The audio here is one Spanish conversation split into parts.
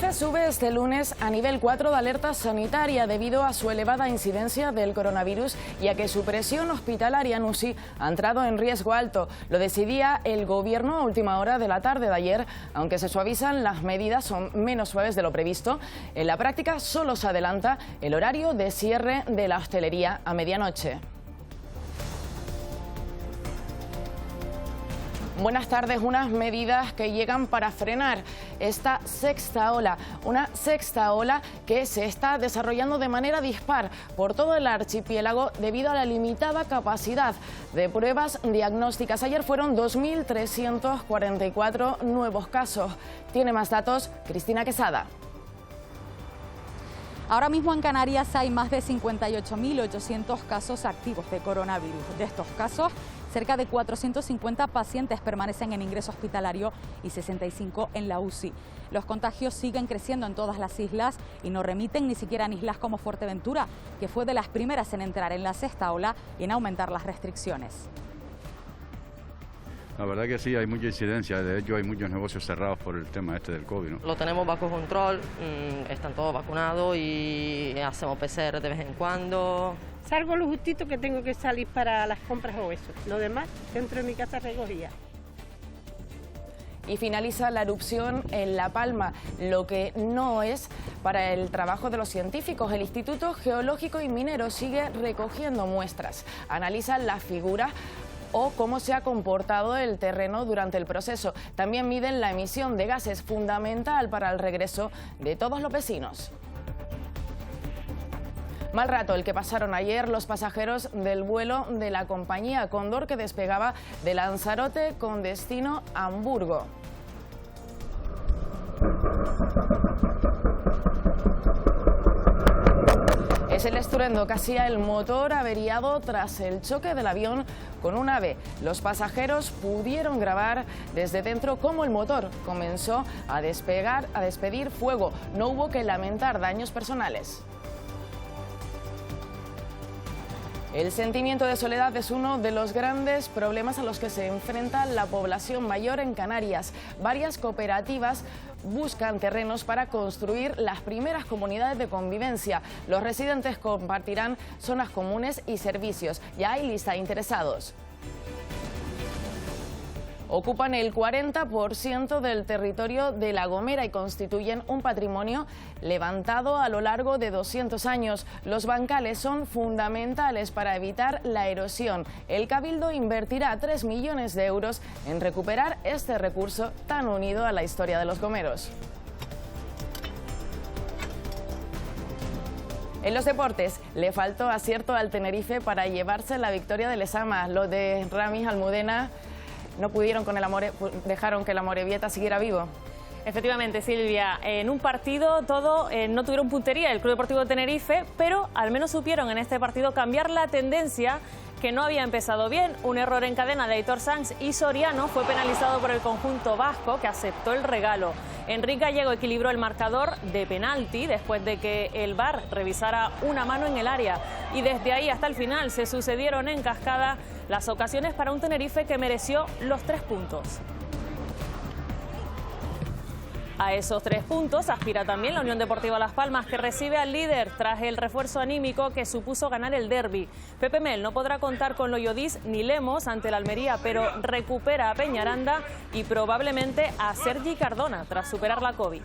Tenerife sube este lunes a nivel 4 de alerta sanitaria debido a su elevada incidencia del coronavirus y a que su presión hospitalaria en UCI ha entrado en riesgo alto. Lo decidía el Gobierno a última hora de la tarde de ayer. Aunque se suavizan, las medidas son menos suaves de lo previsto. En la práctica solo se adelanta el horario de cierre de la hostelería a medianoche. Buenas tardes. Unas medidas que llegan para frenar esta sexta ola, una sexta ola que se está desarrollando de manera dispar por todo el archipiélago debido a la limitada capacidad de pruebas diagnósticas. Ayer fueron 2.344 nuevos casos. Tiene más datos Cristina Quesada. Ahora mismo en Canarias hay más de 58.800 casos activos de coronavirus. De estos casos, cerca de 450 pacientes permanecen en ingreso hospitalario y 65 en la UCI. Los contagios siguen creciendo en todas las islas y no remiten ni siquiera en islas como Fuerteventura, que fue de las primeras en entrar en la sexta ola y en aumentar las restricciones. La verdad que sí, hay mucha incidencia. De hecho, hay muchos negocios cerrados por el tema del COVID, ¿no? Lo tenemos bajo control, están todos vacunados y hacemos PCR de vez en cuando. Salgo lo justito que tengo que salir para las compras o eso. Lo demás, dentro de mi casa recogía. Y finaliza la erupción en La Palma, lo que no es para el trabajo de los científicos. El Instituto Geológico y Minero sigue recogiendo muestras, analizan las figuras o cómo se ha comportado el terreno durante el proceso. También miden la emisión de gases, fundamental para el regreso de todos los vecinos. Mal rato el que pasaron ayer los pasajeros del vuelo de la compañía Cóndor que despegaba de Lanzarote con destino a Hamburgo. Es el estruendo que hacía el motor averiado tras el choque del avión con un ave. Los pasajeros pudieron grabar desde dentro cómo el motor comenzó a despedir fuego. No hubo que lamentar daños personales. El sentimiento de soledad es uno de los grandes problemas a los que se enfrenta la población mayor en Canarias. Varias cooperativas buscan terrenos para construir las primeras comunidades de convivencia. Los residentes compartirán zonas comunes y servicios. Ya hay lista de interesados. Ocupan el 40% del territorio de La Gomera y constituyen un patrimonio levantado a lo largo de 200 años. Los bancales son fundamentales para evitar la erosión. El Cabildo invertirá 3 millones de euros en recuperar este recurso tan unido a la historia de los gomeros. En los deportes, le faltó acierto al Tenerife para llevarse la victoria de Lezama. Los de Ramis Almudena no pudieron con el dejaron que el Amorebieta siguiera vivo. Efectivamente, Silvia, en un partido no tuvieron puntería el Club Deportivo de Tenerife, pero al menos supieron en este partido cambiar la tendencia que no había empezado bien. Un error en cadena de Aitor Sanz y Soriano fue penalizado por el conjunto vasco, que aceptó el regalo. Enrique Gallego equilibró el marcador de penalti después de que el VAR revisara una mano en el área. Y desde ahí hasta el final se sucedieron en cascada las ocasiones para un Tenerife que mereció los 3 puntos. A esos 3 puntos aspira también la Unión Deportiva Las Palmas, que recibe al líder tras el refuerzo anímico que supuso ganar el derbi. Pepe Mel no podrá contar con Loyodis ni Lemos ante el Almería, pero recupera a Peñaranda y probablemente a Sergi Cardona tras superar la COVID.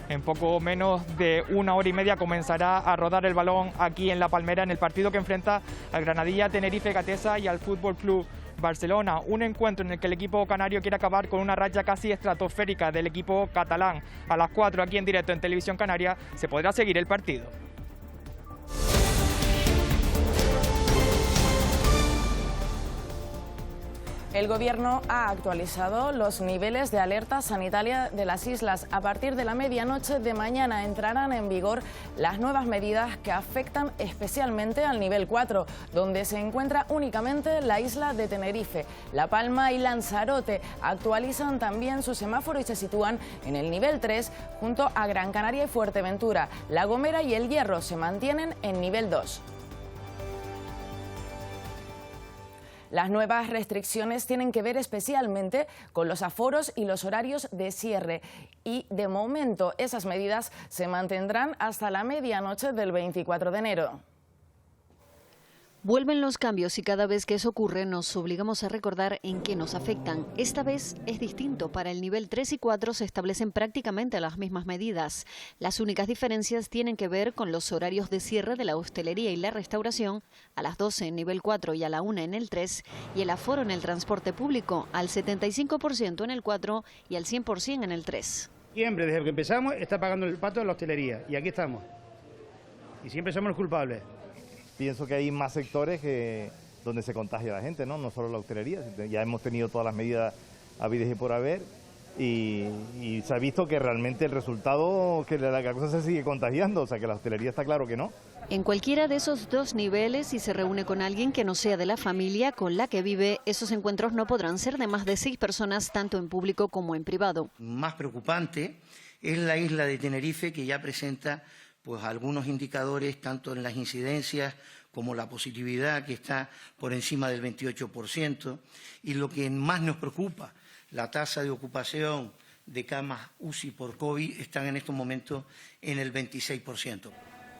En poco menos de 1 hora y media comenzará a rodar el balón aquí en La Palmera en el partido que enfrenta al Granadilla, Tenerife, Gatesa y al Fútbol Club Barcelona. Un encuentro en el que el equipo canario quiere acabar con una racha casi estratosférica del equipo catalán. A las 4 aquí en directo en Televisión Canaria se podrá seguir el partido. El Gobierno ha actualizado los niveles de alerta sanitaria de las islas. A partir de la medianoche de mañana entrarán en vigor las nuevas medidas que afectan especialmente al nivel 4, donde se encuentra únicamente la isla de Tenerife. La Palma y Lanzarote actualizan también su semáforo y se sitúan en el nivel 3 junto a Gran Canaria y Fuerteventura. La Gomera y El Hierro se mantienen en nivel 2. Las nuevas restricciones tienen que ver especialmente con los aforos y los horarios de cierre y de momento esas medidas se mantendrán hasta la medianoche del 24 de enero. Vuelven los cambios y cada vez que eso ocurre nos obligamos a recordar en qué nos afectan. Esta vez es distinto. Para el nivel 3 y 4 se establecen prácticamente las mismas medidas. Las únicas diferencias tienen que ver con los horarios de cierre de la hostelería y la restauración a las 12 en nivel 4 y a la 1 en el 3 y el aforo en el transporte público al 75% en el 4 y al 100% en el 3. Siempre, desde que empezamos, está pagando el pato de la hostelería y aquí estamos. Y siempre somos los culpables. Pienso que hay más sectores donde se contagia la gente, no solo la hostelería. Ya hemos tenido todas las medidas habidas y por haber y se ha visto que realmente el resultado, que la cosa se sigue contagiando, o sea que la hostelería está claro que no. En cualquiera de esos dos niveles, si se reúne con alguien que no sea de la familia con la que vive, esos encuentros no podrán ser de más de 6 personas, tanto en público como en privado. Más preocupante es la isla de Tenerife, que ya presenta pues algunos indicadores, tanto en las incidencias como la positividad, que está por encima del 28%, y lo que más nos preocupa, la tasa de ocupación de camas UCI por COVID están en estos momentos en el 26%.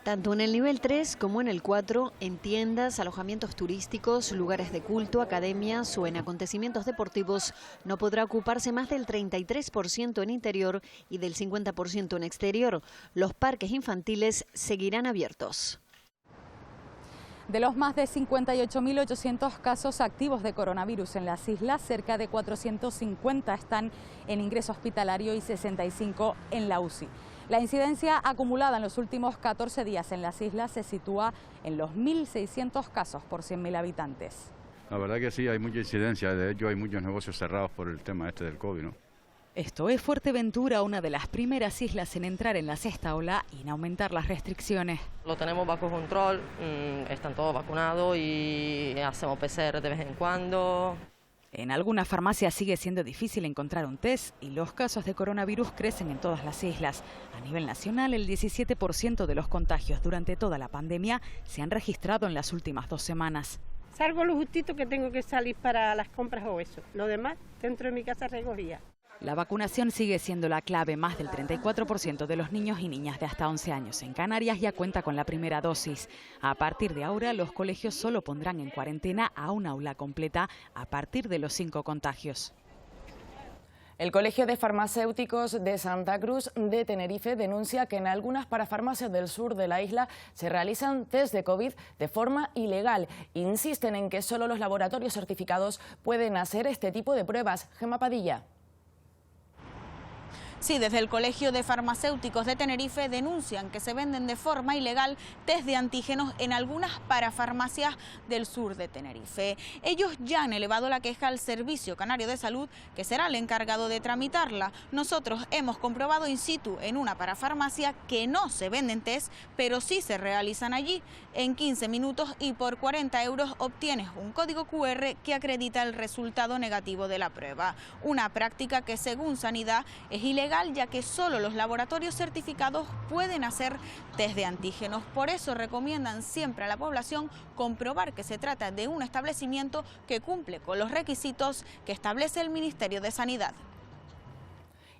Tanto en el nivel 3 como en el 4, en tiendas, alojamientos turísticos, lugares de culto, academias o en acontecimientos deportivos, no podrá ocuparse más del 33% en interior y del 50% en exterior. Los parques infantiles seguirán abiertos. De los más de 58.800 casos activos de coronavirus en las islas, cerca de 450 están en ingreso hospitalario y 65 en la UCI. La incidencia acumulada en los últimos 14 días en las islas se sitúa en los 1.600 casos por 100.000 habitantes. La verdad que sí, hay mucha incidencia, de hecho hay muchos negocios cerrados por el tema este del COVID, ¿no? Esto es Fuerteventura, una de las primeras islas en entrar en la sexta ola y en aumentar las restricciones. Lo tenemos bajo control, están todos vacunados y hacemos PCR de vez en cuando. En algunas farmacias sigue siendo difícil encontrar un test y los casos de coronavirus crecen en todas las islas. A nivel nacional, el 17% de los contagios durante toda la pandemia se han registrado en las últimas 2 semanas. Salgo lo justito que tengo que salir para las compras o eso. Lo demás, dentro de mi casa recogía. La vacunación sigue siendo la clave. Más del 34% de los niños y niñas de hasta 11 años en Canarias ya cuenta con la primera dosis. A partir de ahora, los colegios solo pondrán en cuarentena a un aula completa a partir de los 5 contagios. El Colegio de Farmacéuticos de Santa Cruz de Tenerife denuncia que en algunas parafarmacias del sur de la isla se realizan test de COVID de forma ilegal. Insisten en que solo los laboratorios certificados pueden hacer este tipo de pruebas. Gemma Padilla. Sí, desde el Colegio de Farmacéuticos de Tenerife denuncian que se venden de forma ilegal test de antígenos en algunas parafarmacias del sur de Tenerife. Ellos ya han elevado la queja al Servicio Canario de Salud, que será el encargado de tramitarla. Nosotros hemos comprobado in situ en una parafarmacia que no se venden test, pero sí se realizan allí. En 15 minutos y por 40 euros obtienes un código QR que acredita el resultado negativo de la prueba. Una práctica que, según Sanidad, es ilegal, ya que solo los laboratorios certificados pueden hacer test de antígenos. Por eso recomiendan siempre a la población comprobar que se trata de un establecimiento que cumple con los requisitos que establece el Ministerio de Sanidad.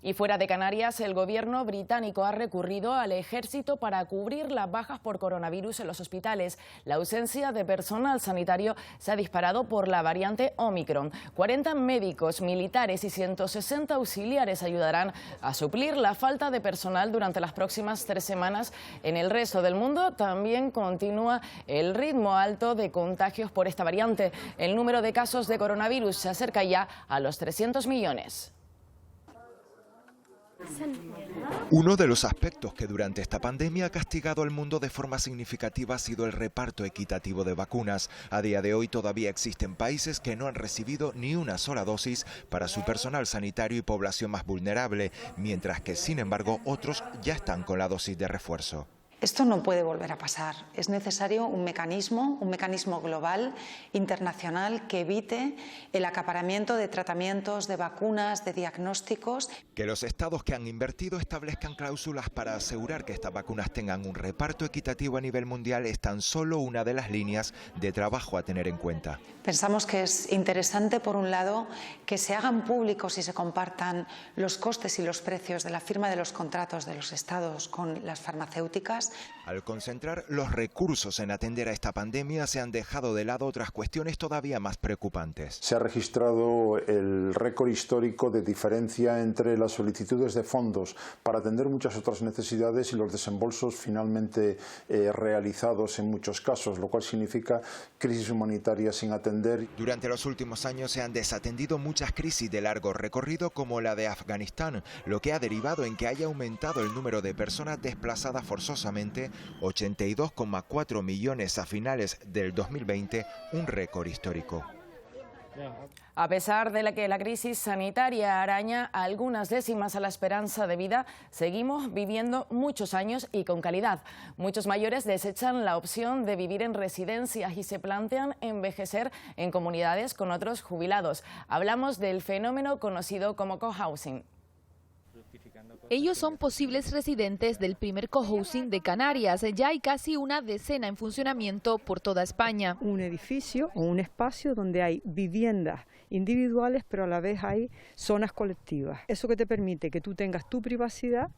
Y fuera de Canarias, el gobierno británico ha recurrido al ejército para cubrir las bajas por coronavirus en los hospitales. La ausencia de personal sanitario se ha disparado por la variante Omicron. 40 médicos, militares y 160 auxiliares ayudarán a suplir la falta de personal durante las próximas 3 semanas. En el resto del mundo también continúa el ritmo alto de contagios por esta variante. El número de casos de coronavirus se acerca ya a los 300 millones. Uno de los aspectos que durante esta pandemia ha castigado al mundo de forma significativa ha sido el reparto equitativo de vacunas. A día de hoy todavía existen países que no han recibido ni una sola dosis para su personal sanitario y población más vulnerable, mientras que, sin embargo, otros ya están con la dosis de refuerzo. Esto no puede volver a pasar. Es necesario un mecanismo global, internacional, que evite el acaparamiento de tratamientos, de vacunas, de diagnósticos. Que los estados que han invertido establezcan cláusulas para asegurar que estas vacunas tengan un reparto equitativo a nivel mundial es tan solo una de las líneas de trabajo a tener en cuenta. Pensamos que es interesante, por un lado, que se hagan públicos y se compartan los costes y los precios de la firma de los contratos de los estados con las farmacéuticas. Al concentrar los recursos en atender a esta pandemia, se han dejado de lado otras cuestiones todavía más preocupantes. Se ha registrado el récord histórico de diferencia entre las solicitudes de fondos para atender muchas otras necesidades y los desembolsos finalmente realizados en muchos casos, lo cual significa crisis humanitaria sin atender. Durante los últimos años se han desatendido muchas crisis de largo recorrido como la de Afganistán, lo que ha derivado en que haya aumentado el número de personas desplazadas forzosamente, 82,4 millones a finales del 2020, un récord histórico. A pesar de que la crisis sanitaria araña algunas décimas a la esperanza de vida, seguimos viviendo muchos años y con calidad. Muchos mayores desechan la opción de vivir en residencias y se plantean envejecer en comunidades con otros jubilados. Hablamos del fenómeno conocido como cohousing. Ellos son posibles residentes del primer cohousing de Canarias. Ya hay casi una decena en funcionamiento por toda España. Un edificio o un espacio donde hay viviendas individuales, pero a la vez hay zonas colectivas. Eso que te permite que tú tengas tu privacidad,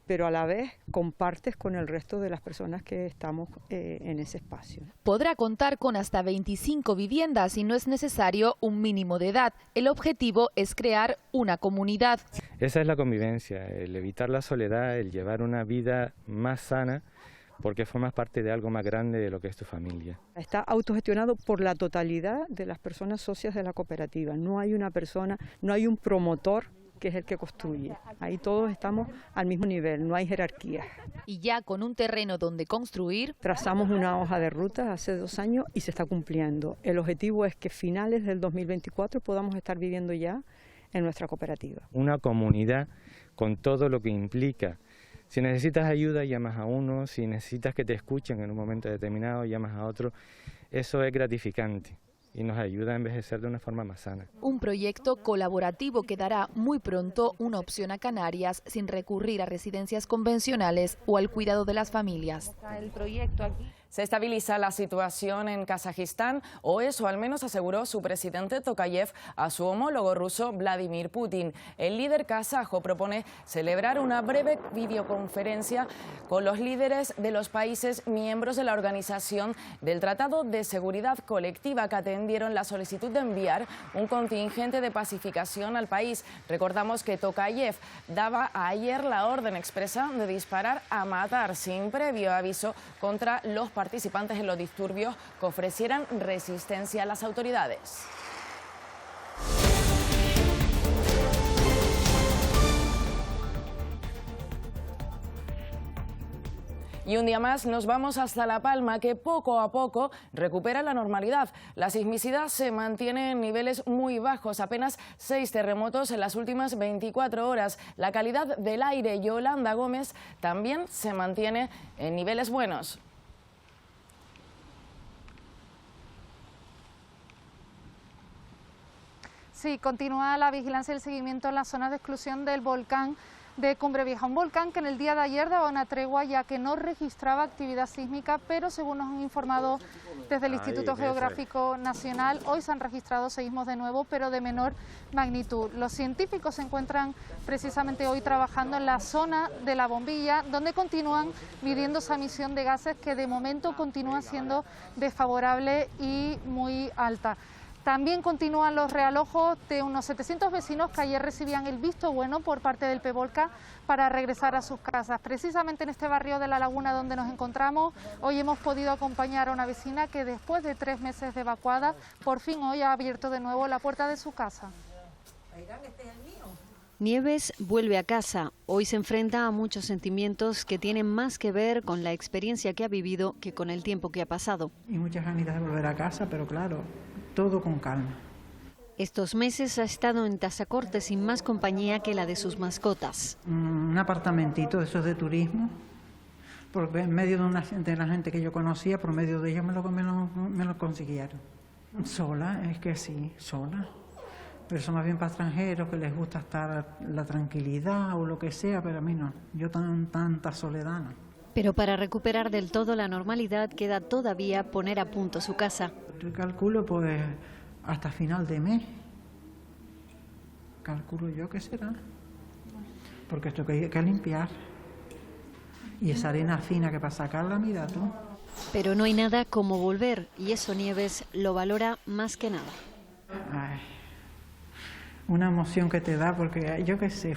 pero a la vez compartes con el resto de las personas que estamos en ese espacio. Podrá contar con hasta 25 viviendas y no es necesario un mínimo de edad. El objetivo es crear una comunidad. Esa es la convivencia, el evitar la soledad, el llevar una vida más sana, porque formas parte de algo más grande de lo que es tu familia. Está autogestionado por la totalidad de las personas socias de la cooperativa. No hay una persona, no hay un promotor que es el que construye. Ahí todos estamos al mismo nivel, no hay jerarquía. Y ya con un terreno donde construir. Trazamos una hoja de ruta hace 2 años y se está cumpliendo. El objetivo es que finales del 2024 podamos estar viviendo ya en nuestra cooperativa. Una comunidad con todo lo que implica. Si necesitas ayuda, llamas a uno, si necesitas que te escuchen en un momento determinado, llamas a otro. Eso es gratificante y nos ayuda a envejecer de una forma más sana. Un proyecto colaborativo que dará muy pronto una opción a Canarias sin recurrir a residencias convencionales o al cuidado de las familias. El proyecto aquí. Se estabiliza la situación en Kazajistán, o eso al menos aseguró su presidente Tokayev a su homólogo ruso Vladimir Putin. El líder kazajo propone celebrar una breve videoconferencia con los líderes de los países miembros de la Organización del Tratado de Seguridad Colectiva que atendieron la solicitud de enviar un contingente de pacificación al país. Recordamos que Tokayev daba ayer la orden expresa de disparar a matar sin previo aviso contra los participantes en los disturbios que ofrecieran resistencia a las autoridades. Y un día más nos vamos hasta La Palma, que poco a poco recupera la normalidad. La sismicidad se mantiene en niveles muy bajos, apenas 6 terremotos en las últimas 24 horas. La calidad del aire, Yolanda Gómez, también se mantiene en niveles buenos. Sí, continúa la vigilancia y el seguimiento en las zonas de exclusión del volcán de Cumbre Vieja, un volcán que en el día de ayer daba una tregua ya que no registraba actividad sísmica, pero según nos han informado desde el Instituto Geográfico Nacional, hoy se han registrado seísmos de nuevo, pero de menor magnitud. Los científicos se encuentran precisamente hoy trabajando en la zona de la bombilla, donde continúan midiendo esa emisión de gases que de momento continúa siendo desfavorable y muy alta. También continúan los realojos de unos 700 vecinos que ayer recibían el visto bueno por parte del PEVOLCA para regresar a sus casas. Precisamente en este barrio de La Laguna donde nos encontramos, hoy hemos podido acompañar a una vecina que después de 3 meses de evacuada, por fin hoy ha abierto de nuevo la puerta de su casa. Nieves vuelve a casa. Hoy se enfrenta a muchos sentimientos que tienen más que ver con la experiencia que ha vivido que con el tiempo que ha pasado. Y muchas ganas de volver a casa, pero claro, todo con calma. Estos meses ha estado en Tazacorte sin más compañía que la de sus mascotas. Un apartamentito de esos de turismo, Porque en medio de la gente que yo conocía, por medio de ellos me lo consiguieron. Sola, es que sí, sola. Personas bien para extranjeros que les gusta estar la tranquilidad o lo que sea, pero a mí no. Yo tanta soledad no. Pero para recuperar del todo la normalidad queda todavía poner a punto su casa. Yo calculo pues hasta final de mes. Calculo yo que será. Porque esto hay que limpiar. Y esa arena fina que para sacarla, mira tú. Pero no hay nada como volver, y eso Nieves lo valora más que nada. Ay, una emoción que te da, porque yo qué sé,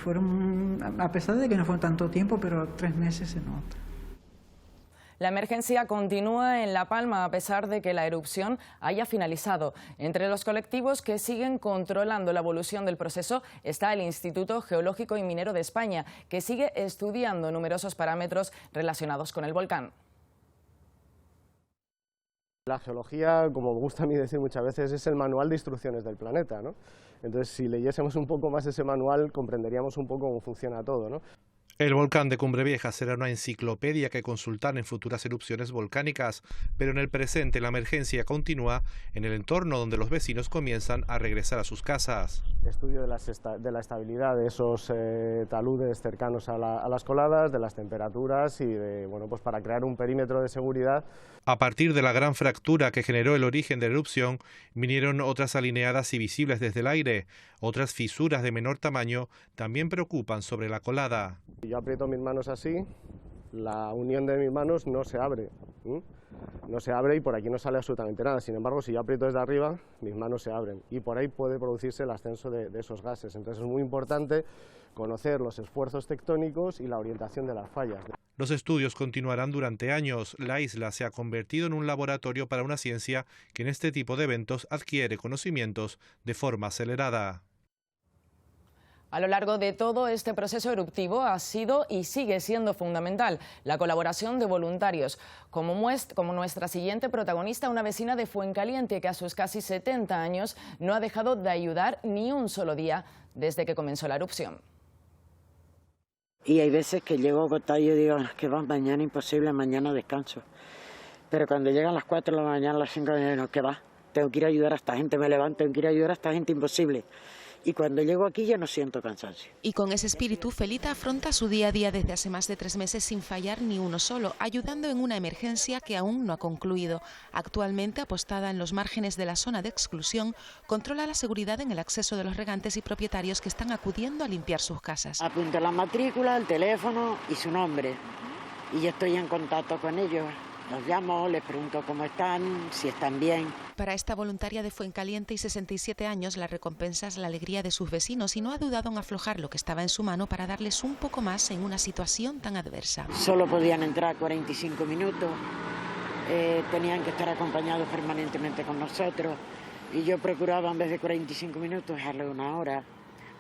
a pesar de que no fue tanto tiempo, pero 3 meses se nota. La emergencia continúa en La Palma a pesar de que la erupción haya finalizado. Entre los colectivos que siguen controlando la evolución del proceso está el Instituto Geológico y Minero de España, que sigue estudiando numerosos parámetros relacionados con el volcán. La geología, como me gusta a mí decir muchas veces, es el manual de instrucciones del planeta, ¿no? Entonces, si leyésemos un poco más ese manual, comprenderíamos un poco cómo funciona todo, ¿no? El volcán de Cumbre Vieja será una enciclopedia que consultar en futuras erupciones volcánicas, pero en el presente la emergencia continúa en el entorno donde los vecinos comienzan a regresar a sus casas. Estudio de la estabilidad de esos taludes cercanos a las coladas, de las temperaturas y pues para crear un perímetro de seguridad. A partir de la gran fractura que generó el origen de la erupción, vinieron otras alineadas y visibles desde el aire. Otras fisuras de menor tamaño también preocupan sobre la colada. Si yo aprieto mis manos así, la unión de mis manos no se abre. No se abre y por aquí no sale absolutamente nada. Sin embargo, si yo aprieto desde arriba, mis manos se abren y por ahí puede producirse el ascenso de esos gases. Entonces es muy importante conocer los esfuerzos tectónicos y la orientación de las fallas. Los estudios continuarán durante años. La isla se ha convertido en un laboratorio para una ciencia que en este tipo de eventos adquiere conocimientos de forma acelerada. A lo largo de todo este proceso eruptivo ha sido y sigue siendo fundamental la colaboración de voluntarios, como nuestra siguiente protagonista, una vecina de Fuencaliente que a sus casi 70 años no ha dejado de ayudar ni un solo día desde que comenzó la erupción. Y hay veces que llego agotada y yo digo, que va, mañana imposible, mañana descanso. Pero cuando llegan las 4 de la mañana, las 5 de la mañana, no, que va, tengo que ir a ayudar a esta gente, me levanto, tengo que ir a ayudar a esta gente, imposible. Y cuando llego aquí ya no siento cansancio. Y con ese espíritu, Felita afronta su día a día desde hace más de 3 meses sin fallar ni uno solo, ayudando en una emergencia que aún no ha concluido. Actualmente, apostada en los márgenes de la zona de exclusión, controla la seguridad en el acceso de los regantes y propietarios que están acudiendo a limpiar sus casas. Apunto la matrícula, el teléfono y su nombre. Y yo estoy en contacto con ellos. Los llamo, les pregunto cómo están, si están bien. Para esta voluntaria de Fuencaliente y 67 años, la recompensa es la alegría de sus vecinos y no ha dudado en aflojar lo que estaba en su mano para darles un poco más en una situación tan adversa. Solo podían entrar 45 minutos, tenían que estar acompañados permanentemente con nosotros y yo procuraba en vez de 45 minutos dejarle 1 hora.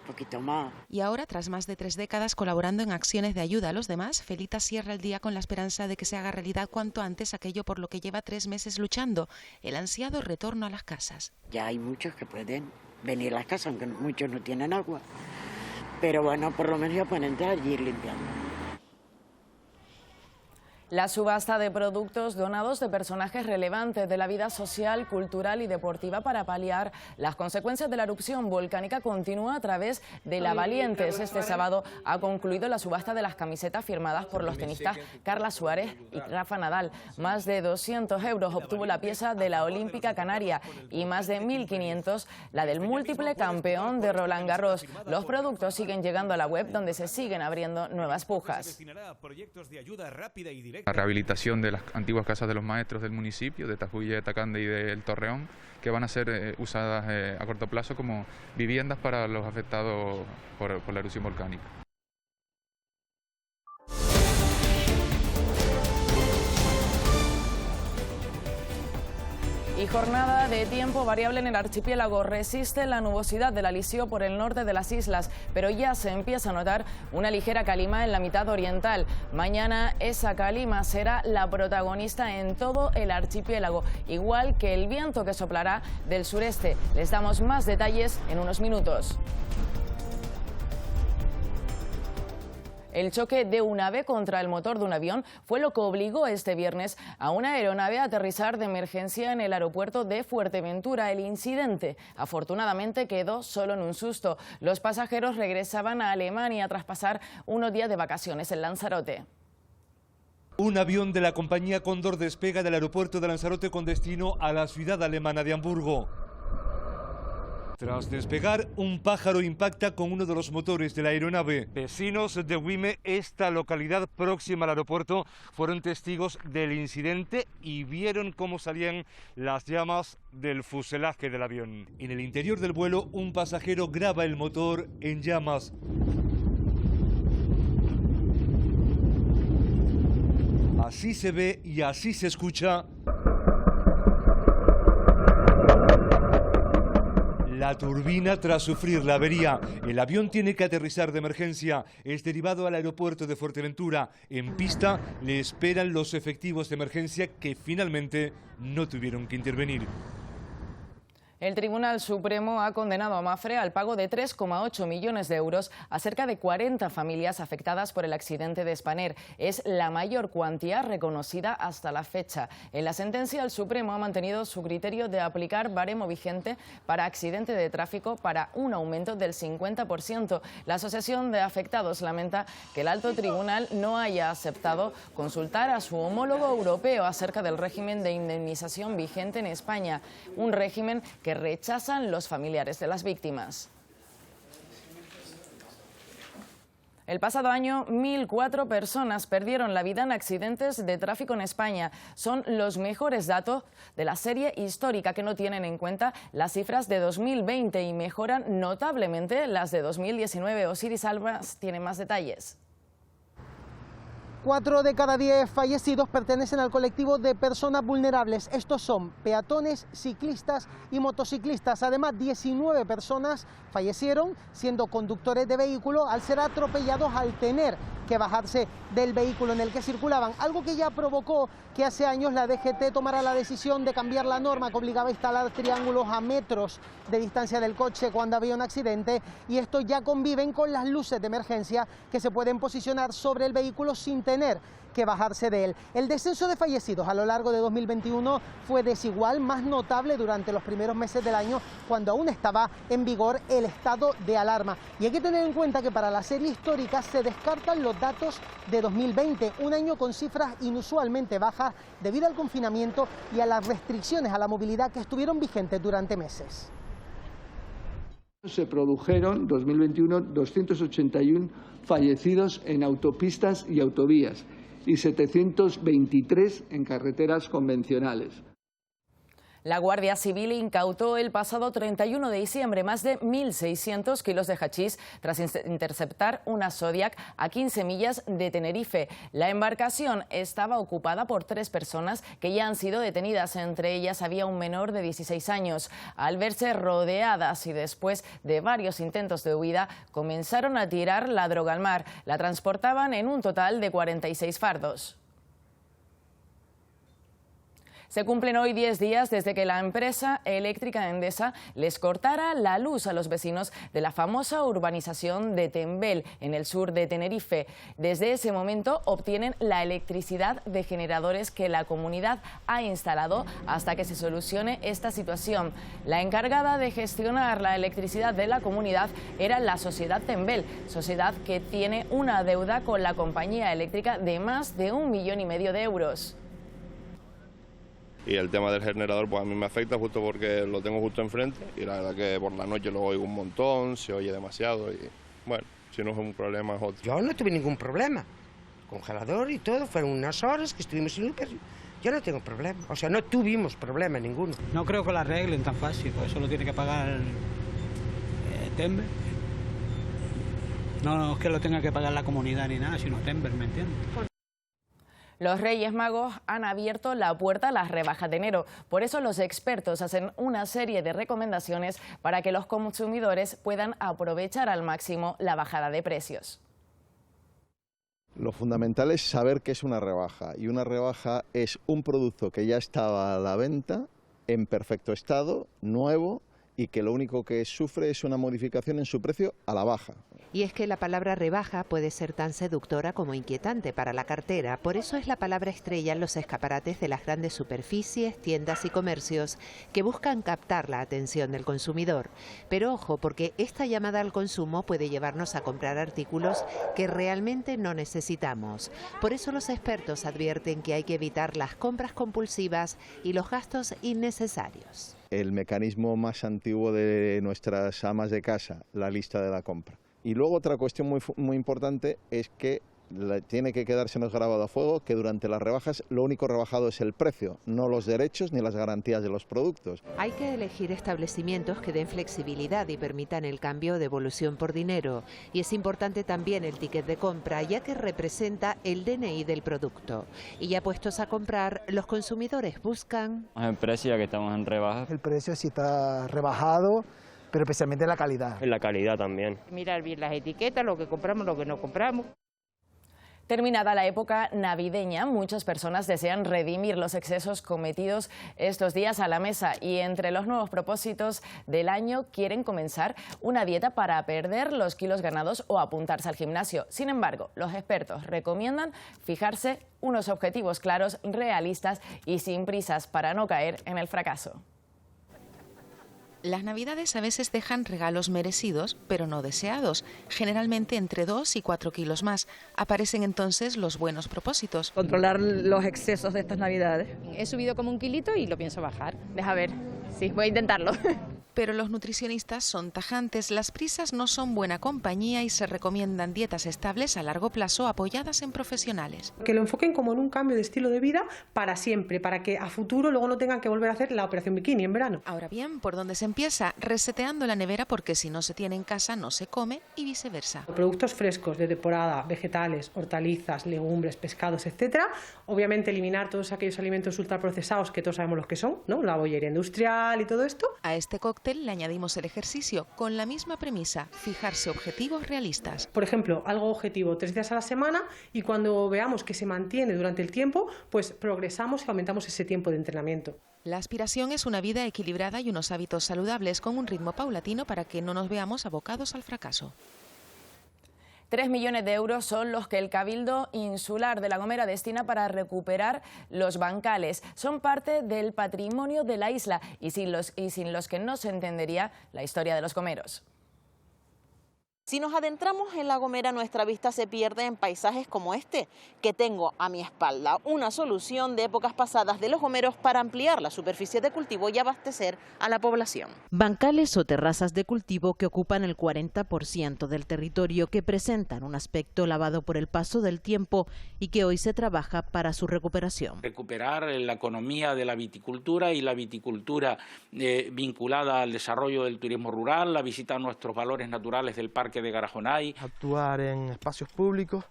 Poquito más. Y ahora, tras más de 3 décadas colaborando en acciones de ayuda a los demás, Felita cierra el día con la esperanza de que se haga realidad cuanto antes aquello por lo que lleva 3 meses luchando, el ansiado retorno a las casas. Ya hay muchos que pueden venir a las casas, aunque muchos no tienen agua, pero bueno, por lo menos ya pueden entrar y ir limpiando. La subasta de productos donados de personajes relevantes de la vida social, cultural y deportiva para paliar las consecuencias de la erupción volcánica continúa a través de La Valientes. Este sábado ha concluido la subasta de las camisetas firmadas por los tenistas Carla Suárez y Rafa Nadal. Más de 200 euros obtuvo la pieza de la Olímpica Canaria y más de 1.500 la del múltiple campeón de Roland Garros. Los productos siguen llegando a la web, donde se siguen abriendo nuevas pujas. La rehabilitación de las antiguas casas de los maestros del municipio, de Tajuya, de Tacande y del Torreón, que van a ser usadas a corto plazo como viviendas para los afectados por la erupción volcánica. Y jornada de tiempo variable en el archipiélago. Resiste la nubosidad del alisio por el norte de las islas, pero ya se empieza a notar una ligera calima en la mitad oriental. Mañana esa calima será la protagonista en todo el archipiélago, igual que el viento que soplará del sureste. Les damos más detalles en unos minutos. El choque de un ave contra el motor de un avión fue lo que obligó este viernes a una aeronave a aterrizar de emergencia en el aeropuerto de Fuerteventura. El incidente, afortunadamente, quedó solo en un susto. Los pasajeros regresaban a Alemania tras pasar unos días de vacaciones en Lanzarote. Un avión de la compañía Cóndor despega del aeropuerto de Lanzarote con destino a la ciudad alemana de Hamburgo. Tras despegar, un pájaro impacta con uno de los motores de la aeronave. Vecinos de Güime, esta localidad próxima al aeropuerto, fueron testigos del incidente y vieron cómo salían las llamas del fuselaje del avión. En el interior del vuelo, un pasajero graba el motor en llamas. Así se ve y así se escucha la turbina tras sufrir la avería. El avión tiene que aterrizar de emergencia. Es derivado al aeropuerto de Fuerteventura. En pista le esperan los efectivos de emergencia que finalmente no tuvieron que intervenir. El Tribunal Supremo ha condenado a Mapfre al pago de 3,8 millones de euros a cerca de 40 familias afectadas por el accidente de Spanair. Es la mayor cuantía reconocida hasta la fecha. En la sentencia, el Supremo ha mantenido su criterio de aplicar baremo vigente para accidente de tráfico para un aumento del 50%. La Asociación de Afectados lamenta que el alto tribunal no haya aceptado consultar a su homólogo europeo acerca del régimen de indemnización vigente en España, un régimen que rechazan los familiares de las víctimas. El pasado año, 1.004 personas perdieron la vida en accidentes de tráfico en España. Son los mejores datos de la serie histórica, que no tienen en cuenta las cifras de 2020 y mejoran notablemente las de 2019. Osiris Albas tiene más detalles. 4 de cada 10 fallecidos pertenecen al colectivo de personas vulnerables. Estos son peatones, ciclistas y motociclistas. Además, 19 personas fallecieron siendo conductores de vehículos al ser atropellados al tener que bajarse del vehículo en el que circulaban. Algo que ya provocó que hace años la DGT tomara la decisión de cambiar la norma que obligaba a instalar triángulos a metros de distancia del coche cuando había un accidente, y estos ya conviven con las luces de emergencia que se pueden posicionar sobre el vehículo sin tener que bajarse de él. El descenso de fallecidos a lo largo de 2021 fue desigual, más notable durante los primeros meses del año, cuando aún estaba en vigor el estado de alarma. Y hay que tener en cuenta que para la serie histórica se descartan los datos de 2020, un año con cifras inusualmente bajas debido al confinamiento y a las restricciones a la movilidad que estuvieron vigentes durante meses. Se produjeron en 2021 281 fallecidos en autopistas y autovías y 723 en carreteras convencionales. La Guardia Civil incautó el pasado 31 de diciembre más de 1.600 kilos de hachís tras interceptar una Zodiac a 15 millas de Tenerife. La embarcación estaba ocupada por 3 personas que ya han sido detenidas. Entre ellas había un menor de 16 años. Al verse rodeadas y después de varios intentos de huida, comenzaron a tirar la droga al mar. La transportaban en un total de 46 fardos. Se cumplen hoy 10 días desde que la empresa eléctrica Endesa les cortara la luz a los vecinos de la famosa urbanización de Tembel, en el sur de Tenerife. Desde ese momento obtienen la electricidad de generadores que la comunidad ha instalado hasta que se solucione esta situación. La encargada de gestionar la electricidad de la comunidad era la sociedad Tembel, sociedad que tiene una deuda con la compañía eléctrica de más de 1,5 millones de euros. Y el tema del generador pues a mí me afecta justo porque lo tengo justo enfrente y la verdad que por la noche lo oigo un montón, se oye demasiado y bueno, si no es un problema es otro. Yo no tuve ningún problema, congelador y todo, fueron unas horas que estuvimos sin luz, pero yo no tengo problema, o sea, no tuvimos problema ninguno. No creo que lo arreglen tan fácil, pues eso lo tiene que pagar Tembel. No es que lo tenga que pagar la comunidad ni nada, sino Tembel, ¿me entiendes? Los Reyes Magos han abierto la puerta a las rebajas de enero. Por eso los expertos hacen una serie de recomendaciones para que los consumidores puedan aprovechar al máximo la bajada de precios. Lo fundamental es saber qué es una rebaja, y una rebaja es un producto que ya estaba a la venta en perfecto estado, nuevo, y que lo único que sufre es una modificación en su precio a la baja. Y es que la palabra rebaja puede ser tan seductora como inquietante para la cartera. Por eso es la palabra estrella en los escaparates de las grandes superficies, tiendas y comercios que buscan captar la atención del consumidor. Pero ojo, porque esta llamada al consumo puede llevarnos a comprar artículos que realmente no necesitamos. Por eso los expertos advierten que hay que evitar las compras compulsivas y los gastos innecesarios. El mecanismo más antiguo de nuestras amas de casa, la lista de la compra. Y luego otra cuestión muy importante es que tiene que quedársenos grabado a fuego que durante las rebajas lo único rebajado es el precio, no los derechos ni las garantías de los productos. Hay que elegir establecimientos que den flexibilidad y permitan el cambio de devolución por dinero. Y es importante también el ticket de compra, ya que representa el DNI del producto. Y ya puestos a comprar, los consumidores buscan... El precio, ya que estamos en rebaja. El precio sí está rebajado, pero especialmente la calidad. En la calidad también. Mirar bien las etiquetas, lo que compramos, lo que no compramos. Terminada la época navideña, muchas personas desean redimir los excesos cometidos estos días a la mesa y entre los nuevos propósitos del año quieren comenzar una dieta para perder los kilos ganados o apuntarse al gimnasio. Sin embargo, los expertos recomiendan fijarse unos objetivos claros, realistas y sin prisas para no caer en el fracaso. Las navidades a veces dejan regalos merecidos, pero no deseados, generalmente entre 2 y 4 kilos más. Aparecen entonces los buenos propósitos. Controlar los excesos de estas navidades. He subido como 1 kilito y lo pienso bajar. Deja ver, sí, voy a intentarlo. Pero los nutricionistas son tajantes, las prisas no son buena compañía y se recomiendan dietas estables a largo plazo apoyadas en profesionales. Que lo enfoquen como en un cambio de estilo de vida para siempre, para que a futuro luego no tengan que volver a hacer la operación bikini en verano. Ahora bien, ¿por dónde se empieza? Reseteando la nevera porque si no se tiene en casa no se come y viceversa. Productos frescos de temporada, vegetales, hortalizas, legumbres, pescados, etcétera. Obviamente eliminar todos aquellos alimentos ultraprocesados que todos sabemos los que son, ¿no? La bollería industrial y todo esto. A este cóctel le añadimos el ejercicio con la misma premisa, fijarse objetivos realistas. Por ejemplo, algo objetivo 3 días a la semana y cuando veamos que se mantiene durante el tiempo, pues progresamos y aumentamos ese tiempo de entrenamiento. La aspiración es una vida equilibrada y unos hábitos saludables con un ritmo paulatino para que no nos veamos abocados al fracaso. 3 millones de euros son los que el Cabildo Insular de La Gomera destina para recuperar los bancales. Son parte del patrimonio de la isla y sin los que no se entendería la historia de los gomeros. Si nos adentramos en La Gomera, nuestra vista se pierde en paisajes como este, que tengo a mi espalda, una solución de épocas pasadas de los gomeros para ampliar la superficie de cultivo y abastecer a la población. Bancales o terrazas de cultivo que ocupan el 40% del territorio, que presentan un aspecto lavado por el paso del tiempo y que hoy se trabaja para su recuperación. Recuperar la economía de la viticultura y la viticultura vinculada al desarrollo del turismo rural, la visita a nuestros valores naturales del Parque de Garajonay. Actuar en espacios públicos,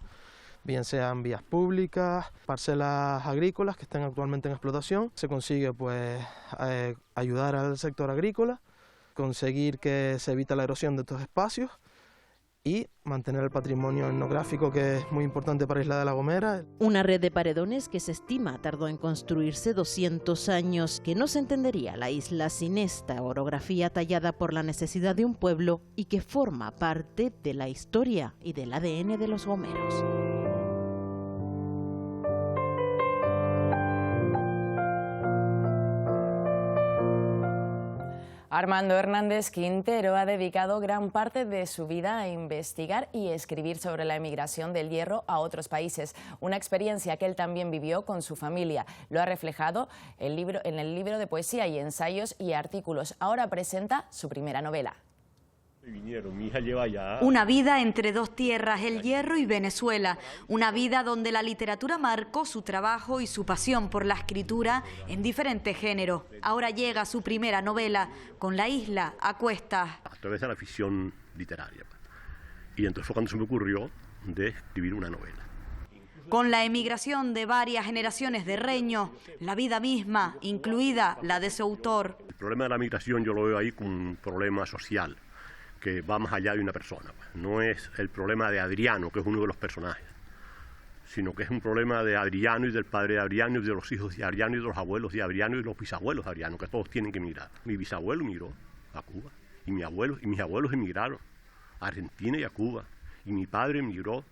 bien sean vías públicas, parcelas agrícolas que estén actualmente en explotación. Se consigue pues ayudar al sector agrícola, conseguir que se evite la erosión de estos espacios y mantener el patrimonio etnográfico, que es muy importante para Isla de La Gomera. Una red de paredones que se estima tardó en construirse 200 años, que no se entendería la isla sin esta orografía tallada por la necesidad de un pueblo y que forma parte de la historia y del ADN de los gomeros. Armando Hernández Quintero ha dedicado gran parte de su vida a investigar y escribir sobre la emigración del hierro a otros países, una experiencia que él también vivió con su familia. Lo ha reflejado en el libro de poesía y ensayos y artículos. Ahora presenta su primera novela. Una vida entre dos tierras, el Hierro y Venezuela. Una vida donde la literatura marcó su trabajo y su pasión por la escritura en diferentes géneros. Ahora llega su primera novela, Con la isla a cuestas. A través de la ficción literaria. Y entonces fue cuando se me ocurrió de escribir una novela. Con la emigración de varias generaciones de reños, la vida misma, incluida la de su autor. El problema de la migración yo lo veo ahí como un problema social, que va más allá de una persona. No es el problema de Adriano, que es uno de los personajes, sino que es un problema de Adriano y del padre de Adriano y de los hijos de Adriano y de los abuelos de Adriano y de los bisabuelos de Adriano, que todos tienen que emigrar. Mi bisabuelo migró a Cuba. Y mis abuelos emigraron a Argentina y a Cuba. Y mi padre emigró.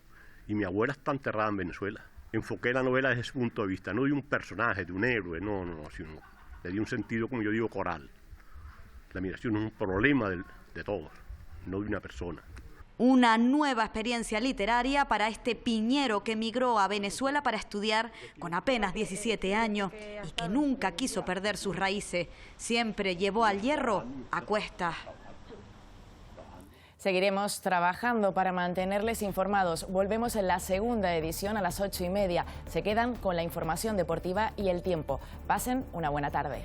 Y mi abuela está enterrada en Venezuela. Enfoqué la novela desde ese punto de vista, no de un personaje, de un héroe, no, sino le di un sentido, como yo digo, coral. La migración es un problema de todos, no de una persona. Una nueva experiencia literaria para este piñero que emigró a Venezuela para estudiar con apenas 17 años y que nunca quiso perder sus raíces. Siempre llevó al hierro a cuestas. Seguiremos trabajando para mantenerles informados. Volvemos en la segunda edición a las 8:30. Se quedan con la información deportiva y el tiempo. Pasen una buena tarde.